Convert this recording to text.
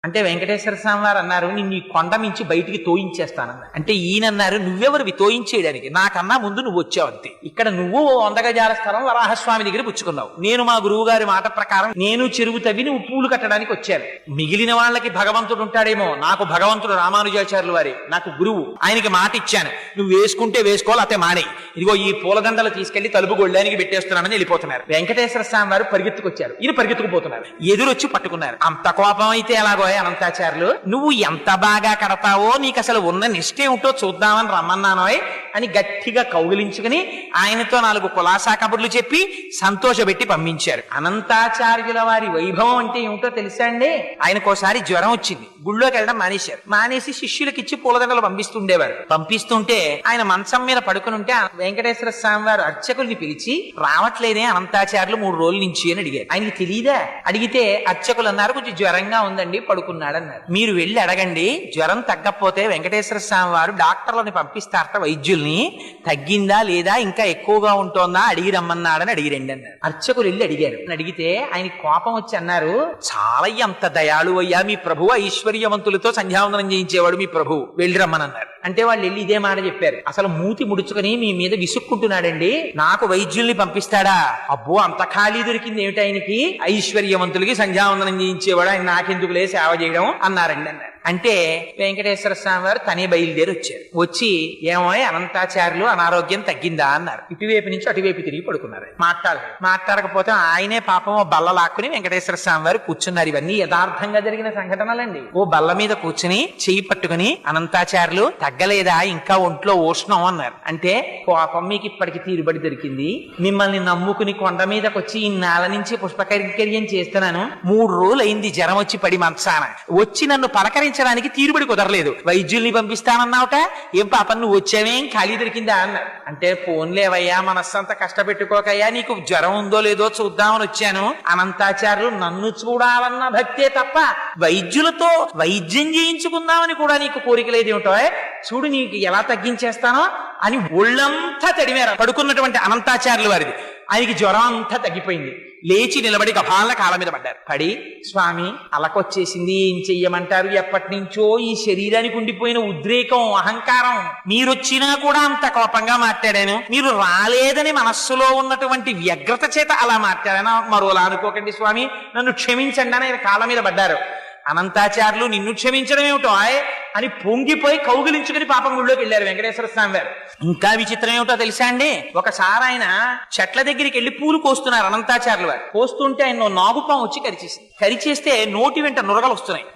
అంటే వెంకటేశ్వర స్వామి వారు అన్నారు, నిన్ను ఈ కొండ మించి బయటికి తోయించేస్తానన్నారు. అంటే ఈయనన్నారు, నువ్వెవరివి తోయించేయడానికి, నాకన్నా ముందు నువ్వు వచ్చావు అంతే. ఇక్కడ నువ్వు 100 గజాల స్థలం వరాహస్వామి దగ్గర పుచ్చుకున్నావు, నేను మా గురువు గారి మాట ప్రకారం నేను చెరువు తవ్వి నువ్వు పూలు కట్టడానికి వచ్చాను. మిగిలిన వాళ్ళకి భగవంతుడు ఉంటాడేమో, నాకు భగవంతుడు రామానుజాచార్యులు వారి నాకు గురువు, ఆయనకి మాట ఇచ్చాను, నువ్వు వేసుకుంటే వేసుకోవాలి అతే మానే, ఇదిగో ఈ పూలదండలు తీసుకెళ్లి తలుపు గొళ్ళానికి పెట్టేస్తున్నానని వెళ్ళిపోతున్నారు. వెంకటేశ్వర స్వామి వారు పరిగెత్తుకొచ్చారు, ఈయన పరిగెత్తుకుపోతున్నారు, ఎదురొచ్చి పట్టుకున్నారు. అంత కోపం అయితే ఎలాగో అనంతాచార్యులు, నువ్వు ఎంత బాగా కడతావో, నీకు అసలు ఉన్న నిష్ఠే ఉంటో చూద్దామని రమ్మన్నానోయ్ అని గట్టిగా కౌగిలించుకుని ఆయనతో 4 కులాసా కబుర్లు చెప్పి సంతోషపెట్టి పంపించారు. అనంతాచార్యుల వారి వైభవం అంటే ఏమిటో తెలుసా అండి? ఆయనకోసారి జ్వరం వచ్చింది, గుళ్ళోకి వెళ్ళడం మానేశారు. మానేసి శిష్యులకిచ్చి పూలదండలు పంపిస్తుండేవారు. పంపిస్తుంటే ఆయన మంచం మీద పడుకుని ఉంటే వెంకటేశ్వర స్వామి వారు అర్చకుల్ని పిలిచి, రావట్లేదే అనంతాచార్యులు 3 రోజుల నుంచి అని అడిగారు. ఆయనకి తెలియదా? అడిగితే అర్చకులు అన్నారు, కొంచెం జ్వరంగా ఉందండి పడుకున్నాడన్నారు. మీరు వెళ్ళి అడగండి, జ్వరం తగ్గకపోతే వెంకటేశ్వర స్వామి వారు డాక్టర్లని పంపిస్తారట, వైద్యుల్ని, తగ్గిందా లేదా ఇంకా ఎక్కువగా ఉంటోందా అడిగి రమ్మన్నాడని అడిగిరండి అన్నారు. అర్చకులు వెళ్ళి అడిగారు. అడిగితే ఆయన కోపం వచ్చి అన్నారు, చాలా ఎంత దయాళు అయ్యా మీ ప్రభు, ఐశ్వర్యవంతులతో సంధ్యావందనం చేయించేవాడు మీ ప్రభు, వెళ్ళి రమ్మనన్నారు. అంటే వాళ్ళు వెళ్ళి ఇదే మాట చెప్పారు. అసలు మూతి ముడుచుకుని మీ మీద విసుక్కుంటున్నాడండి, నాకు వైద్యుల్ని పంపిస్తాడా? అబ్బో అంత ఖాళీ దొరికింది ఏమిటి ఆయనకి, ఐశ్వర్యవంతులకి సంధ్యావందనం చేయించేవాడు, ఆయన నాకెందుకులే సేవ చేయడం అన్నారండి అన్నారు. అంటే వెంకటేశ్వర స్వామి వారు తనే బయలుదేరి వచ్చారు. వచ్చి ఏమో అనంతాచార్యులు అనారోగ్యం తగ్గిందా అన్నారు. ఇటువైపు నుంచి అటువైపు తిరిగి పడుకున్నారు. మాట్లాడకపోతే ఆయనే పాపం ఓ బల్ల లాక్కుని వెంకటేశ్వర స్వామి వారు కూర్చున్నారు. ఇవన్నీ యథార్థంగా జరిగిన సంఘటనలండి. ఓ బల్ల మీద కూర్చుని చెయ్యి పట్టుకుని, అనంతాచార్యులు తగ్గలేదా, ఇంకా ఒంట్లో ఉష్ణం అన్నారు. అంటే పాపం మీకు ఇప్పటికి తీరుబడి దొరికింది, మిమ్మల్ని నమ్ముకుని కొండ మీదకి వచ్చి ఇన్నాళ్ళ నుంచి పుష్పకైంకర్యం చేస్తున్నాను, 3 రోజులు అయింది జ్వరం వచ్చి పడి మంచాన, వచ్చి నన్ను పలకరించడానికి తీరుబడి కుదరలేదు, వైద్యుల్ని పంపిస్తానన్నావుట, ఏం పాపం నువ్వు వచ్చావేం ఖాళీ దొరికిందా అన్నారు. అంటే ఫోన్లేవయ్యా, మనస్సంతా కష్టపెట్టుకోకయ్యా, నీకు జ్వరం ఉందో లేదో చూద్దామని వచ్చాను. అనంతాచార్యులు నన్ను చూడాలన్న భక్తే తప్ప వైద్యులతో వైద్యం చేయించుకుందామని కూడా నీకు కోరిక లేదేమిటో, చూడు నీకు ఎలా తగ్గించేస్తానో అని ఒళ్ళంతా తడిమేర పడుకున్నటువంటి అనంతాచార్యుల వారిది. ఆయనకి జ్వరం అంతా తగ్గిపోయింది. లేచి నిలబడి గభాల కాళ్ళ మీద పడ్డారు. పడి, స్వామి అలకొచ్చేసింది, ఏం చెయ్యమంటారు, ఎప్పటి నుంచో ఈ శరీరానికి ఉండిపోయిన ఉద్రేకం, అహంకారం, మీరొచ్చినా కూడా అంత కోపంగా మాట్లాడాను, మీరు రాలేదని మనస్సులో ఉన్నటువంటి వ్యగ్రత చేత అలా మాట్లాడాను, మరోలా అనుకోకండి స్వామి, నన్ను క్షమించండి అని ఆయన కాళ్ళ మీద పడ్డారు. అనంతాచార్యులు నిన్ను క్షమించడం ఏమిటో అని పొంగిపోయి కౌగిలించుకుని పాపం గుళ్ళోకి వెళ్ళారు వెంకటేశ్వర స్వామి వారు. ఇంకా విచిత్రం ఏమిటో తెలుసా అండి? ఒకసారి ఆయన చెట్ల దగ్గరికి వెళ్ళి పూలు కోస్తున్నారు అనంతాచార్యులు వారు. కోస్తుంటే ఆయన నాగుపాం వచ్చి కరిచేసింది. కరిచేస్తే నోటి వెంట నురగలు వస్తున్నాయి.